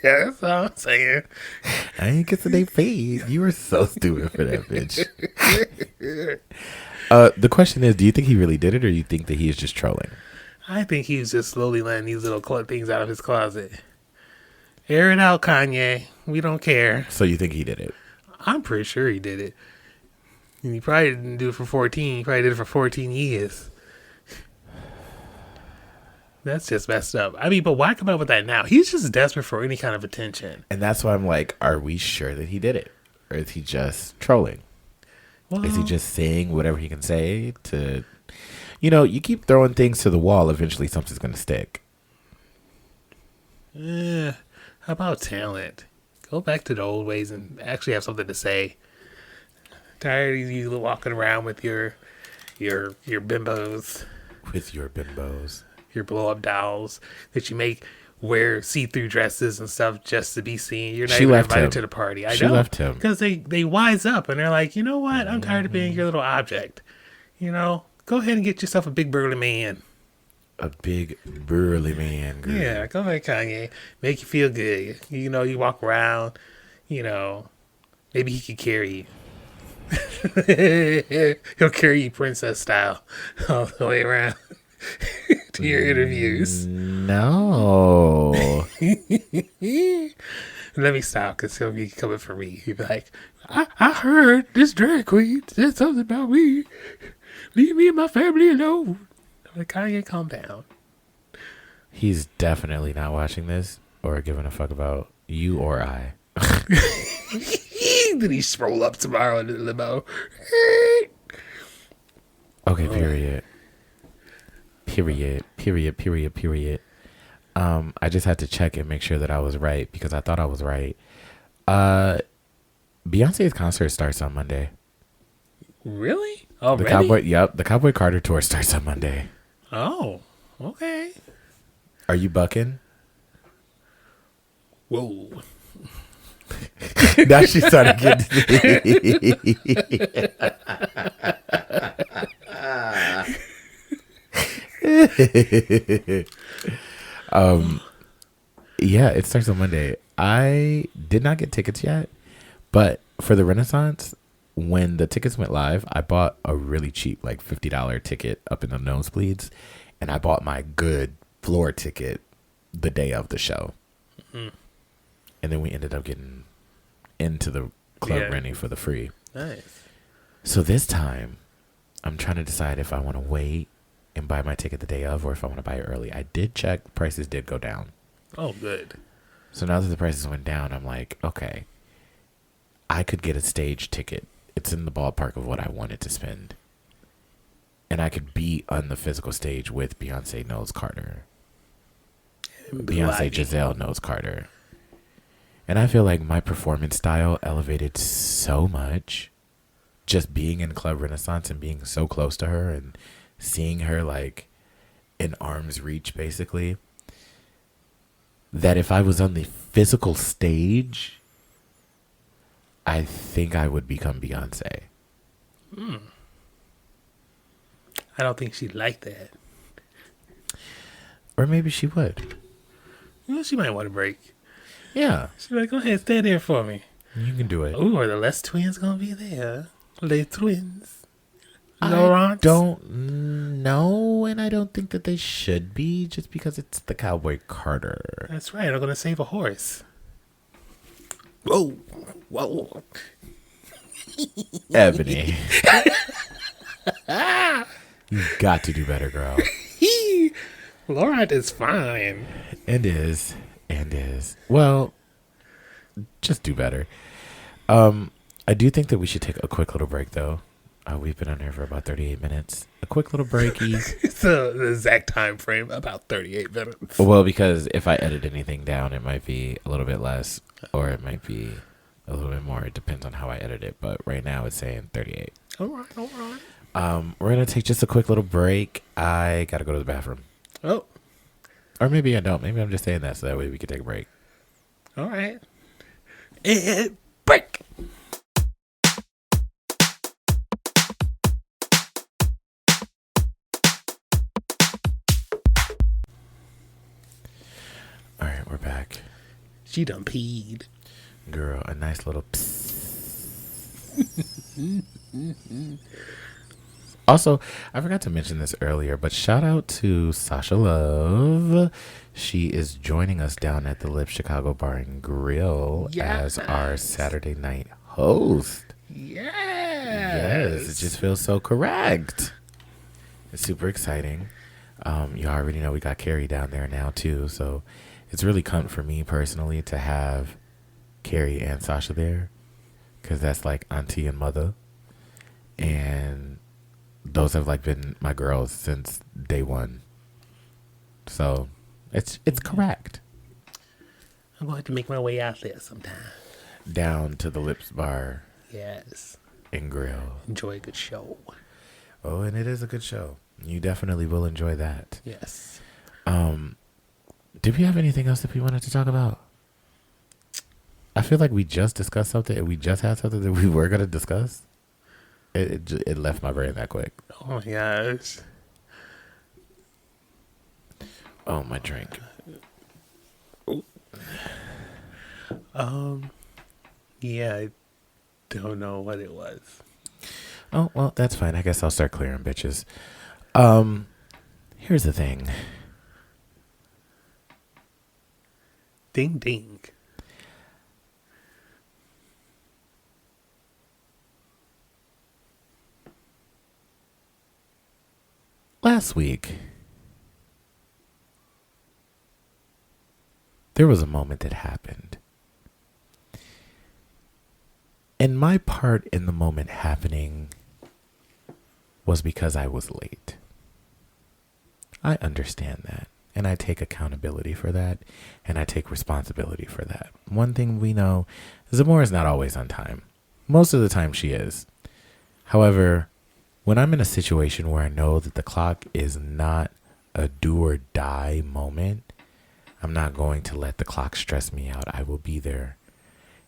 That's all I'm saying. I ain't kissing a peen. You were so stupid for that, bitch. The question is, do you think he really did it, or do you think that he is just trolling? I think he's just slowly letting these little things out of his closet. Air it out, Kanye. We don't care. So you think he did it? I'm pretty sure he did it. And he probably didn't do it for 14. He probably did it for 14 years. That's just messed up. I mean, but why come up with that now? He's just desperate for any kind of attention. And that's why I'm like, are we sure that he did it? Or is he just trolling? Well, is he just saying whatever he can say to, you know, you keep throwing things to the wall, eventually something's going to stick. Yeah. How about talent? Go back to the old ways and actually have something to say. Tired of you walking around with your bimbos. With your bimbos. Your blow up dolls that you make wear see-through dresses and stuff just to be seen. You're not even invited to the party. She left him. Because they wise up and they're like, you know what? I'm tired of being your little object. You know, go ahead and get yourself a big burly man. A big burly man, girl. Yeah, go ahead, Kanye. Make you feel good. You know, you walk around, you know, maybe he could carry you. He'll carry you princess style all the way around to your interviews. No. Let me stop because he'll be coming for me. He'll be like, I heard this drag queen said something about me. Leave me and my family alone. I'm like, Kanye, calm down. He's definitely not watching this or giving a fuck about you or I. Then he stroll up tomorrow in the limo. Okay, period. Period. I just had to check and make sure that I was right because I thought I was right. Beyonce's concert starts on Monday. Really? Oh, the Cowboy Carter tour starts on Monday. Oh, okay. Are you bucking? Whoa. Now she started getting. Yeah, it starts on Monday. I did not get tickets yet, but for the Renaissance, when the tickets went live, I bought a really cheap, like $50 ticket up in the nosebleeds, and I bought my good floor ticket the day of the show. Mm-hmm. And then we ended up getting into the Club Rennie for the free. Nice. So this time, I'm trying to decide if I want to wait and buy my ticket the day of or if I want to buy it early. I did check. Prices did go down. Oh, good. So now that the prices went down, I'm like, okay, I could get a stage ticket. It's in the ballpark of what I wanted to spend. And I could be on the physical stage with Beyonce Knowles Carter. Beyonce Giselle Knowles Carter. And I feel like my performance style elevated so much. Just being in Club Renaissance and being so close to her and seeing her like in arm's reach, basically. That if I was on the physical stage, I think I would become Beyonce. I don't think she'd like that. Or maybe she would. Well, she might want a break. Yeah. She's like, go ahead, stay there for me. You can do it. Ooh, are the Les twins going to be there? Les twins. I don't know, and I don't think that they should be just because it's the Cowboy Carter. That's right. I'm going to save a horse. Whoa. Whoa. Ebony. You've got to do better, girl. Laurent is fine. And is. Well, just do better. I do think that we should take a quick little break, though. We've been on here for about 38 minutes. A quick little breaky. It's the exact time frame, about 38 minutes. Well, because if I edit anything down, it might be a little bit less, or it might be a little bit more. It depends on how I edit it. But right now, it's saying 38. All right. We're going to take just a quick little break. I got to go to the bathroom. Oh. Or maybe I don't. Maybe I'm just saying that so that way we can take a break. All right. And break. All right, we're back. She done peed. Girl, a nice little psst. Also, I forgot to mention this earlier, but shout out to Sasha Love. She is joining us down at the Lip Chicago Bar and Grill as our Saturday night host. Yes, it just feels so correct. It's super exciting. You already know we got Carrie down there now too, so it's really cunt for me personally to have Carrie and Sasha there, because that's like auntie and mother, and those have like been my girls since day one. So it's correct. I'm going to have to make my way out there sometime. Down to the Lips Bar Yes. and Grill. Enjoy a good show. Oh, and it is a good show. You definitely will enjoy that. Yes. Did we have anything else that we wanted to talk about? I feel like we just discussed something and we just had something that we were going to discuss. It left my brain that quick. Oh my gosh. Oh, my drink. Yeah, I don't know what it was. Oh, well, that's fine. I guess I'll start clearing bitches. Here's the thing. Ding ding. Last week, there was a moment that happened. And my part in the moment happening was because I was late. I understand that. And I take accountability for that. And I take responsibility for that. One thing we know, Zamora is not always on time. Most of the time she is. However, when I'm in a situation where I know that the clock is not a do or die moment, I'm not going to let the clock stress me out. I will be there.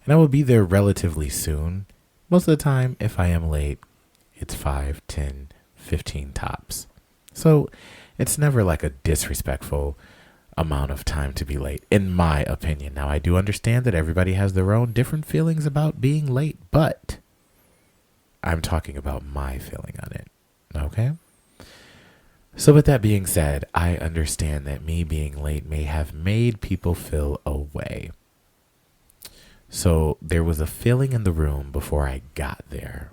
And I will be there relatively soon. Most of the time, if I am late, it's 5, 10, 15 tops. So it's never like a disrespectful amount of time to be late, in my opinion. Now, I do understand that everybody has their own different feelings about being late, but I'm talking about my feeling on it. Okay? So with that being said, I understand that me being late may have made people feel a way. So there was a feeling in the room before I got there.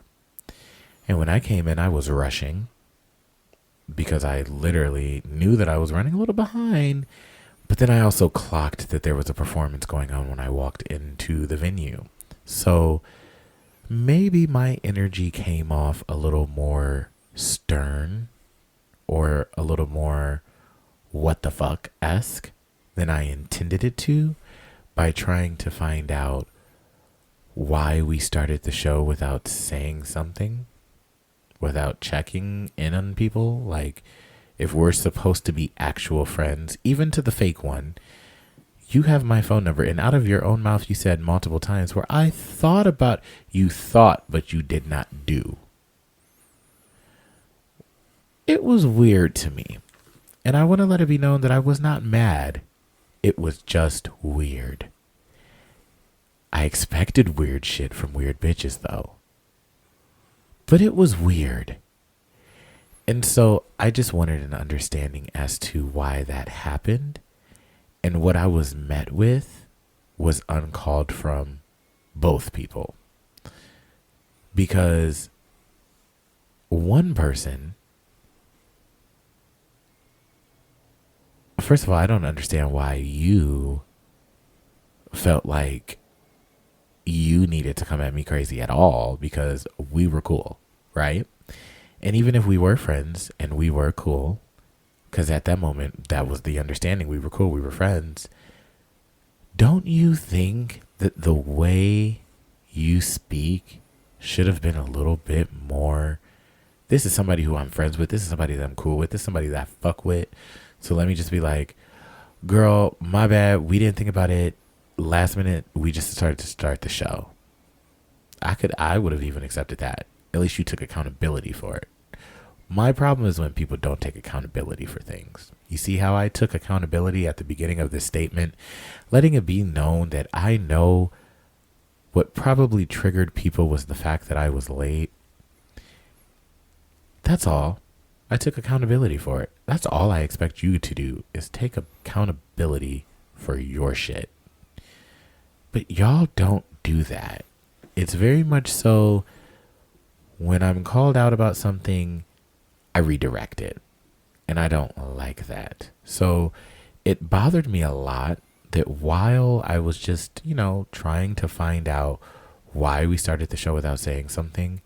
And when I came in, I was rushing because I literally knew that I was running a little behind. But then I also clocked that there was a performance going on when I walked into the venue. So maybe my energy came off a little more stern or a little more what the fuck-esque than I intended it to, by trying to find out why we started the show without saying something, without checking in on people. Like, if we're supposed to be actual friends, even to the fake one, you have my phone number, and out of your own mouth you said multiple times where I thought about, you thought, but you did not do. It was weird to me, and I want to let it be known that I was not mad. It was just weird. I expected weird shit from weird bitches, though. But it was weird. And so I just wanted an understanding as to why that happened. And what I was met with was uncalled from both people. Because one person, first of all, I don't understand why you felt like you needed to come at me crazy at all, because we were cool, right? And even if we were friends and we were cool, because at that moment, that was the understanding. We were cool. We were friends. Don't you think that the way you speak should have been a little bit more, this is somebody who I'm friends with. This is somebody that I'm cool with. This is somebody that I fuck with. So let me just be like, girl, my bad. We didn't think about it. Last minute, we just started to start the show. I would have even accepted that. At least you took accountability for it. My problem is when people don't take accountability for things. You see how I took accountability at the beginning of this statement, letting it be known that I know what probably triggered people was the fact that I was late. That's all. I took accountability for it. That's all I expect you to do, is take accountability for your shit. But y'all don't do that. It's very much so when I'm called out about something, I redirect it. And I don't like that. So it bothered me a lot that while I was just, trying to find out why we started the show without saying something,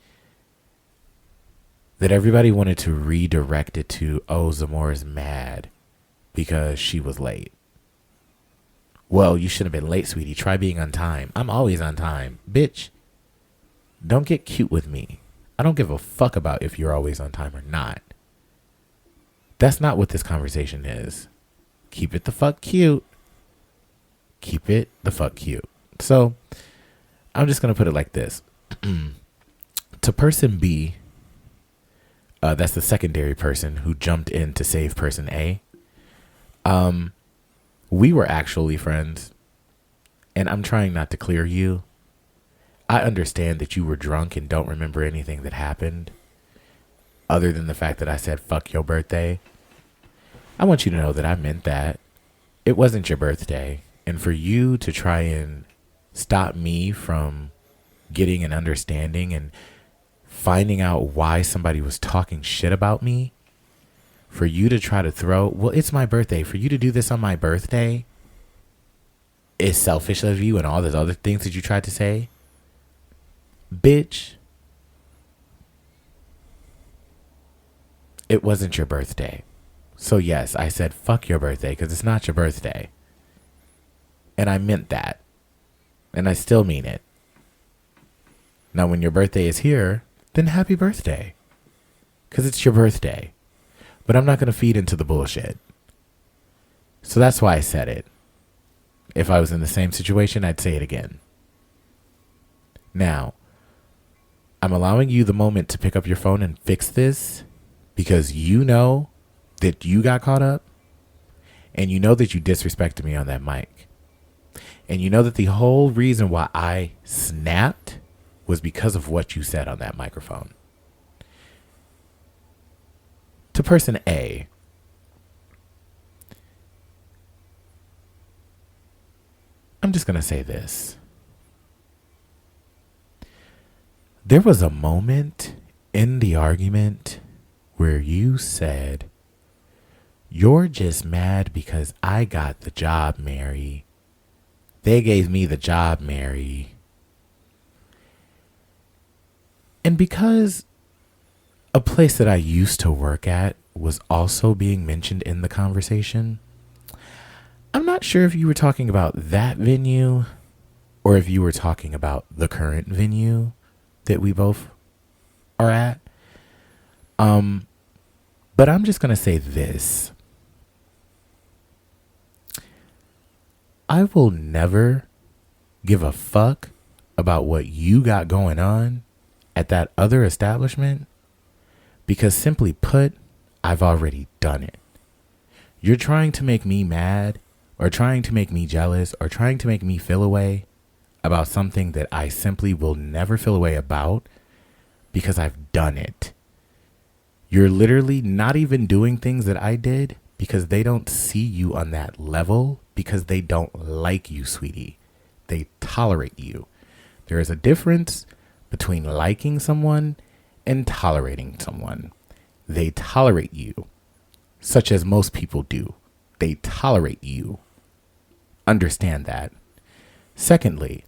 that everybody wanted to redirect it to, oh, Zamora's mad because she was late. Well, you should have been late, sweetie. Try being on time. I'm always on time. Bitch, don't get cute with me. I don't give a fuck about if you're always on time or not. That's not what this conversation is. Keep it the fuck cute. Keep it the fuck cute. So, I'm just going to put it like this. To person B, that's the secondary person who jumped in to save person A. We were actually friends, and I'm trying not to clear you. I understand that you were drunk and don't remember anything that happened other than the fact that I said, fuck your birthday. I want you to know that I meant that. It wasn't your birthday. And for you to try and stop me from getting an understanding and finding out why somebody was talking shit about me, for you to try to throw, well, it's my birthday, for you to do this on my birthday is selfish of you and all those other things that you tried to say. Bitch, it wasn't your birthday. So yes, I said fuck your birthday because it's not your birthday. And I meant that. And I still mean it. Now, when your birthday is here, then happy birthday. Because it's your birthday. But I'm not going to feed into the bullshit. So that's why I said it. If I was in the same situation, I'd say it again. Now, I'm allowing you the moment to pick up your phone and fix this because you know that you got caught up and you know that you disrespected me on that mic. And you know that the whole reason why I snapped was because of what you said on that microphone. To person A, I'm just going to say this. There was a moment in the argument where you said, you're just mad because I got the job, Mary. They gave me the job, Mary. And because a place that I used to work at was also being mentioned in the conversation, I'm not sure if you were talking about that venue or if you were talking about the current venue that we both are at. But I'm just going to say this. I will never give a fuck about what you got going on at that other establishment because simply put, I've already done it. You're trying to make me mad or trying to make me jealous or trying to make me feel away about something that I simply will never feel away about because I've done it. You're literally not even doing things that I did because they don't see you on that level because they don't like you, sweetie. They tolerate you. There is a difference between liking someone and tolerating someone. They tolerate you, such as most people do. They tolerate you. Understand that. Secondly,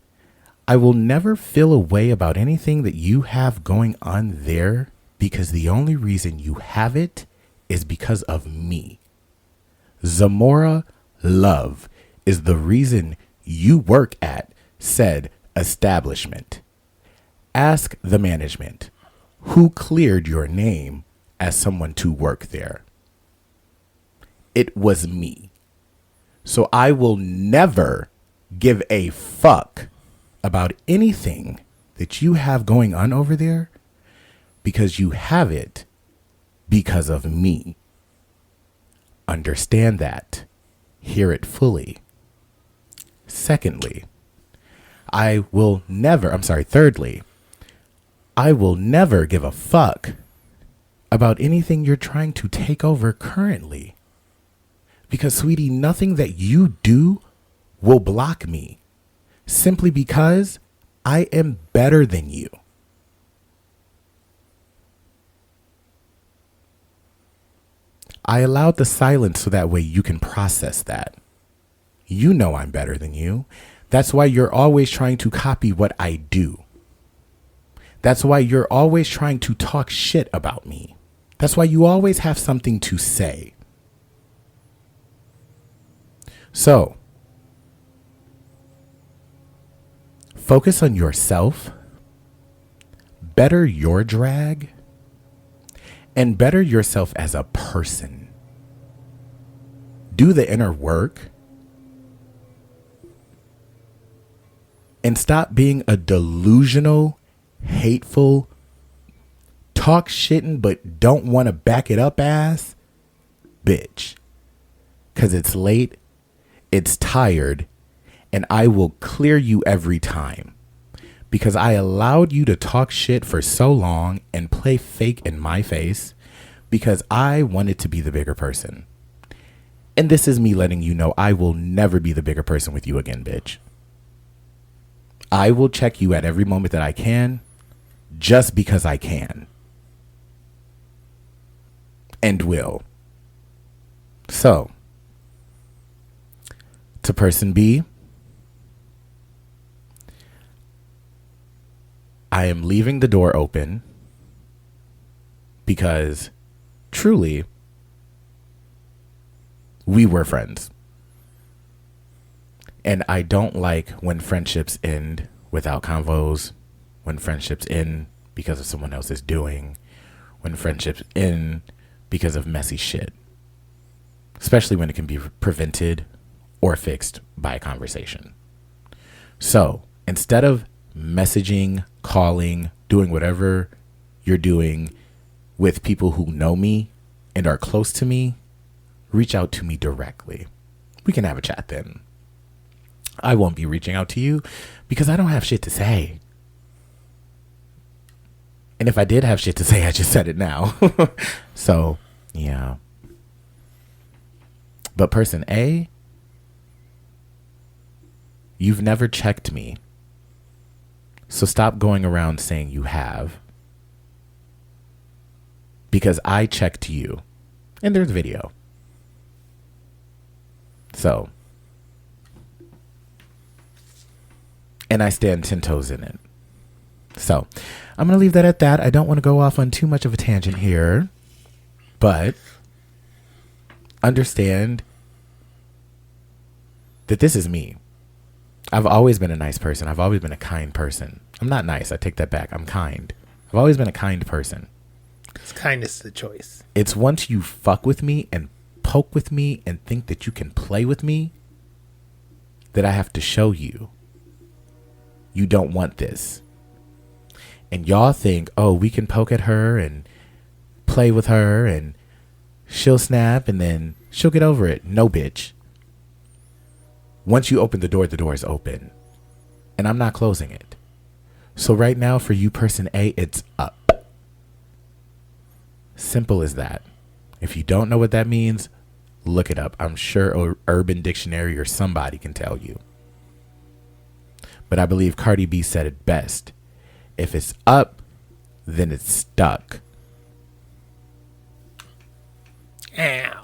I will never feel a way about anything that you have going on there because the only reason you have it is because of me. Zamora Love is the reason you work at said establishment. Ask the management who cleared your name as someone to work there. It was me. So I will never give a fuck about anything that you have going on over there because you have it because of me. Understand that. Hear it fully. Thirdly, I will never give a fuck about anything you're trying to take over currently. Because, sweetie, nothing that you do will block me simply because I am better than you. I allowed the silence so that way you can process that. You know I'm better than you. That's why you're always trying to copy what I do. That's why you're always trying to talk shit about me. That's why you always have something to say. So, Focus on yourself, better your drag, and better yourself as a person. Do the inner work and stop being a delusional, hateful, talk shitting but don't want to back it up ass bitch. Because it's late, it's tired, and I will clear you every time. Because I allowed you to talk shit for so long and play fake in my face because I wanted to be the bigger person. And this is me letting you know I will never be the bigger person with you again, bitch. I will check you at every moment that I can just because I can. And will. So, to person B, I am leaving the door open because truly we were friends. And I don't like when friendships end without convos, when friendships end because of someone else's doing, when friendships end because of messy shit. Especially when it can be prevented or fixed by a conversation. So instead of messaging, calling, doing whatever you're doing with people who know me and are close to me, reach out to me directly. We can have a chat then. I won't be reaching out to you because I don't have shit to say. And if I did have shit to say, I just said it now. So, yeah. But person A, you've never checked me. So stop going around saying you have. Because I checked you. And there's video. So. And I stand 10 toes in it. So I'm going to leave that at that. I don't want to go off on too much of a tangent here. But understand that this is me. I've always been a nice person. I've always been a kind person. I'm not nice. I take that back. I'm kind. I've always been a kind person. It's kindness the choice. It's once you fuck with me and poke with me and think that you can play with me that I have to show you you don't want this. And y'all think, oh, we can poke at her and play with her and she'll snap and then she'll get over it. No, bitch. Once you open the door is open. And I'm not closing it. So right now for you, person A, it's up. Simple as that. If you don't know what that means, look it up. I'm sure Urban Dictionary or somebody can tell you. But I believe Cardi B said it best. If it's up, then it's stuck. Ow.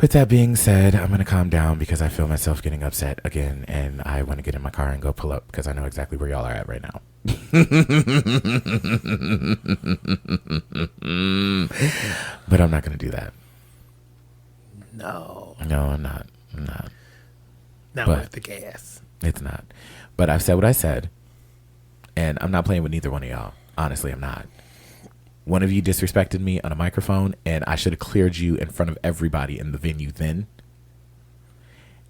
With that being said, I'm going to calm down because I feel myself getting upset again. And I want to get in my car and go pull up because I know exactly where y'all are at right now. But I'm not going to do that. No. No, I'm not. Not But worth the gas. it's not. But I've said what I said. And I'm not playing with neither one of y'all. Honestly, I'm not. One of you disrespected me on a microphone, and I should have cleared you in front of everybody in the venue then.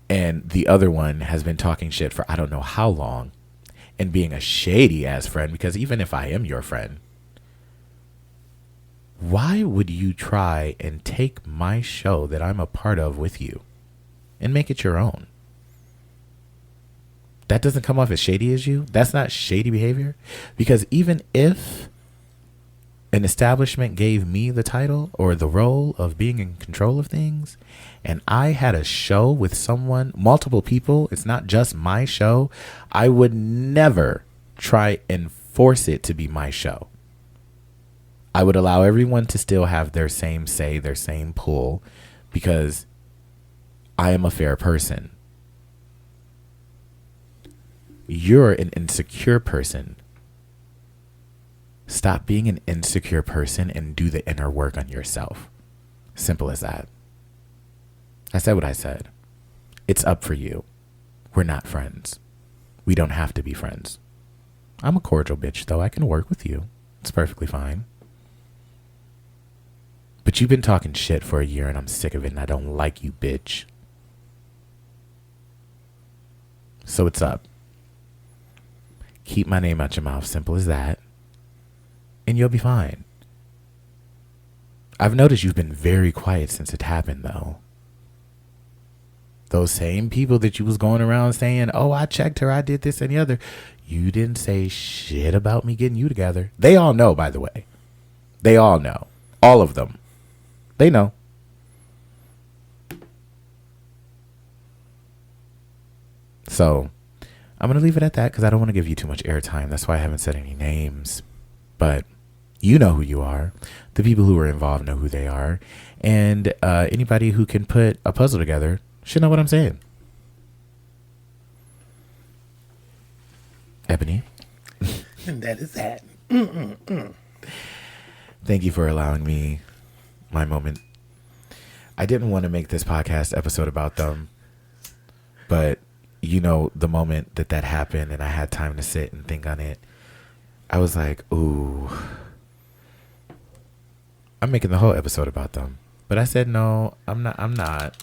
And the other one has been talking shit for I don't know how long and being a shady ass friend, because even if I am your friend, why would you try and take my show that I'm a part of with you and make it your own? That doesn't come off as shady as you? That's not shady behavior? Because even if an establishment gave me the title or the role of being in control of things, and I had a show with someone, multiple people, it's not just my show, I would never try and force it to be my show. I would allow everyone to still have their same say, their same pull, because I am a fair person. You're an insecure person. Stop being an insecure person and do the inner work on yourself. Simple as that. I said what I said. It's up for you. we're not friends. We don't have to be friends. I'm a cordial bitch, though. I can work with you. It's perfectly fine. But you've been talking shit for a year and I'm sick of it and I don't like you, bitch. So it's up. Keep my name out your mouth. Simple as that. And you'll be fine. I've noticed you've been very quiet since it happened, though. Those same people that you was going around saying, oh, I checked her, I did this and the other. You didn't say shit about me getting you together. They all know, by the way. They all know. All of them. They know. So, I'm going to leave it at that because I don't want to give you too much airtime. That's why I haven't said any names. But you know who you are. The people who are involved know who they are. And anybody who can put a puzzle together should know what I'm saying. Ebony. And that is that. Thank you for allowing me my moment. I didn't want to make this podcast episode about them. But, you know, the moment that happened and I had time to sit and think on it, I was like, ooh, I'm making the whole episode about them. But I said, no, I'm not. I'm not.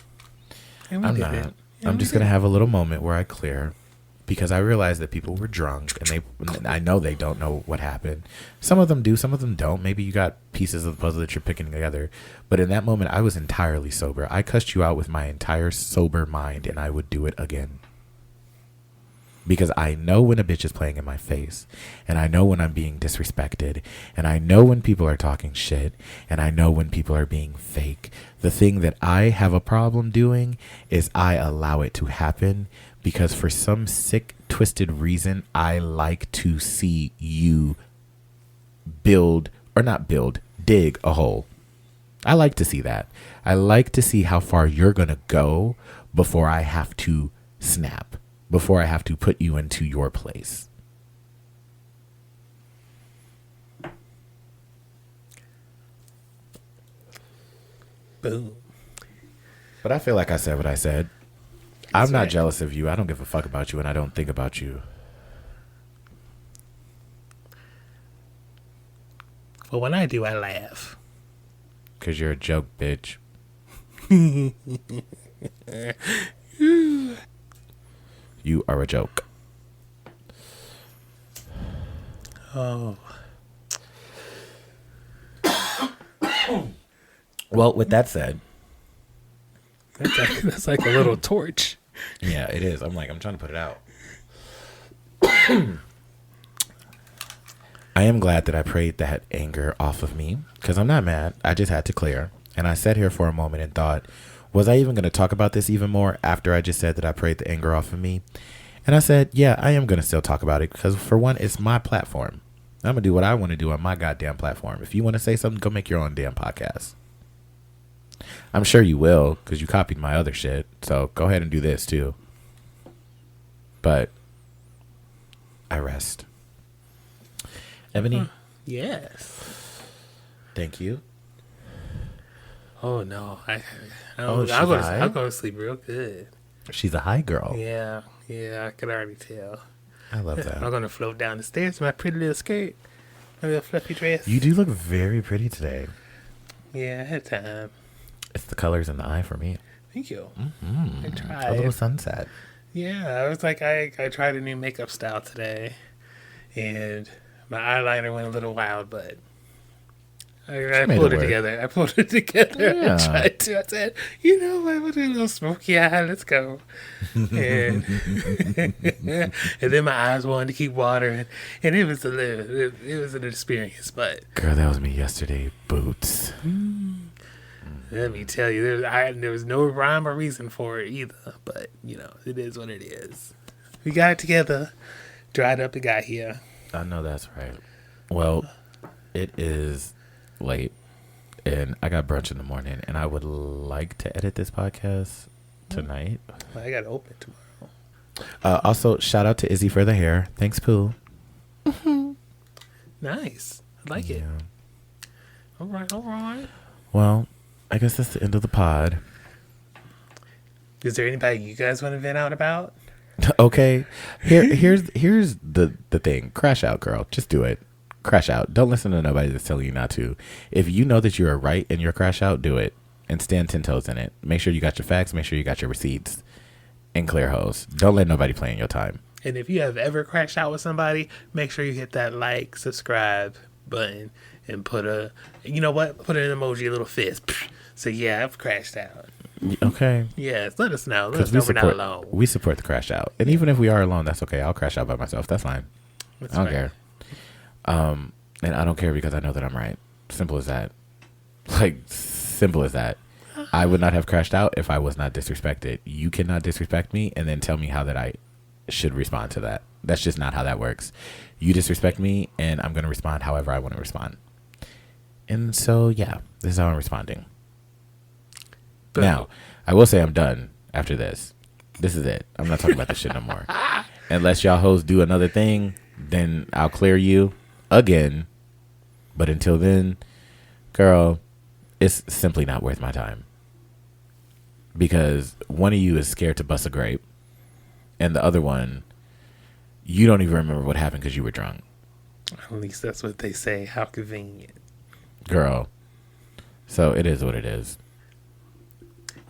I'm just going to have a little moment where I clear because I realized that people were drunk and I know they don't know what happened. Some of them do, some of them don't. Maybe you got pieces of the puzzle that you're picking together. But in that moment, I was entirely sober. I cussed you out with my entire sober mind and I would do it again. Because I know when a bitch is playing in my face, and I know when I'm being disrespected, and I know when people are talking shit, and I know when people are being fake. The thing that I have a problem doing is I allow it to happen because for some sick, twisted reason, I like to see you dig a hole. I like to see that. I like to see how far you're going to go before I have to snap. Before I have to put you into your place. Boom. But I feel like I said what I said. I'm not jealous of you. I don't give a fuck about you and I don't think about you. Well, when I do, I laugh. 'Cause you're a joke, bitch. You are a joke. Oh. Well, with that said. That's like a little torch. Yeah, it is. I'm trying to put it out. I am glad that I prayed that anger off of me. Because I'm not mad. I just had to clear. And I sat here for a moment and thought, was I even going to talk about this even more after I just said that I prayed the anger off of me? And I said, yeah, I am going to still talk about it because for one, it's my platform. I'm going to do what I want to do on my goddamn platform. If you want to say something, go make your own damn podcast. I'm sure you will because you copied my other shit. So go ahead and do this too. But I rest. Ebony? Yes. Thank you. Oh, no. I'll go to sleep real good. She's a high girl. Yeah, I can already tell. I love that. I'm going to float down the stairs in my pretty little skirt. My little fluffy dress. You do look very pretty today. Yeah, I had time. It's the colors in the eye for me. Thank you. Mm-hmm. I tried. A little sunset. Yeah, I was like, I tried a new makeup style today. And my eyeliner went a little wild, but I pulled it together. Yeah. I tried to. I said, you know what? We'll do a little smoky eye. Let's go. And, and then my eyes wanted to keep watering. And it was an experience. But Girl, that was me yesterday. Boots. let me tell you, there was no rhyme or reason for it either. But, it is what it is. We got it together. Dried up and got here. I know that's right. Well, it is late and I got brunch in the morning and I would like to edit this podcast tonight. I got to open tomorrow. Also, shout out to Izzy for the hair. Thanks, Pooh. Nice. I like it. All right. Well, I guess that's the end of the pod. Is there anybody you guys want to vent out about? Okay. Here's the thing. Crash out, girl. Just do it. Crash out. Don't listen to nobody that's telling you not to. If you know that you are right in your crash out, do it. And stand 10 toes in it. Make sure you got your facts. Make sure you got your receipts. And clear hose. Don't let nobody play in your time. And if you have ever crashed out with somebody, make sure you hit that like, subscribe button and put an emoji, a little fist. So yeah, I've crashed out. Okay. Yes, let us know. Let us know we're not alone. We support the crash out. And even if we are alone, that's okay. I'll crash out by myself. That's fine. I don't care. And I don't care because I know that I'm right. Simple as that. Like, simple as that. I would not have crashed out if I was not disrespected. You cannot disrespect me and then tell me how that I should respond to that. That's just not how that works. You disrespect me and I'm going to respond however I want to respond. And so, yeah, this is how I'm responding. Now, I will say I'm done after this. This is it. I'm not talking about this shit no more. Unless y'all hoes do another thing, then I'll clear you again. But until then, girl, it's simply not worth my time. Because one of you is scared to bust a grape. And the other one, you don't even remember what happened because you were drunk. At least that's what they say. How convenient. Girl. So it is what it is.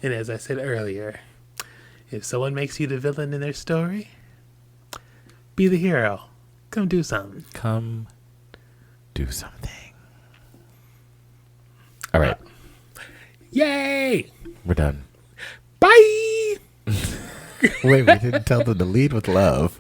And as I said earlier, if someone makes you the villain in their story, be the hero. Come do something. Come do something. All right. Yay! We're done. Bye! Wait, we didn't tell them to lead with love.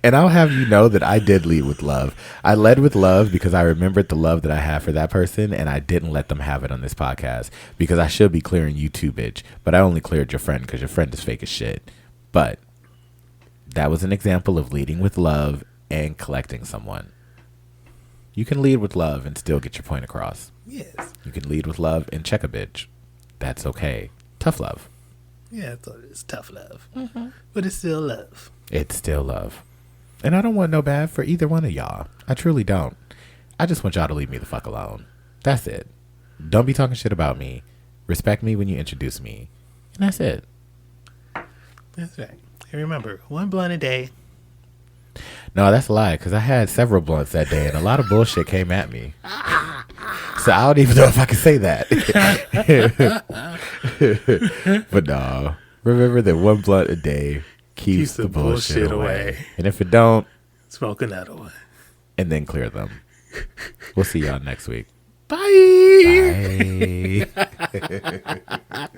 And I'll have you know that I did lead with love. I led with love because I remembered the love that I have for that person, and I didn't let them have it on this podcast because I should be clearing you too, bitch. But I only cleared your friend because your friend is fake as shit. But that was an example of leading with love and collecting someone. You can lead with love and still get your point across. Yes. You can lead with love and check a bitch. That's okay. Tough love. Yeah, I thought it's tough love. Mm-hmm. But it's still love. It's still love. And I don't want no bad for either one of y'all. I truly don't. I just want y'all to leave me the fuck alone. That's it. Don't be talking shit about me. Respect me when you introduce me. And that's it. That's right. And remember, one blunt a day. No, that's a lie, because I had several blunts that day, and a lot of bullshit came at me. So I don't even know if I can say that. But no. Remember that one blunt a day keeps the bullshit away. And if it don't, smoke another one. And then clear them. We'll see y'all next week. Bye. Bye.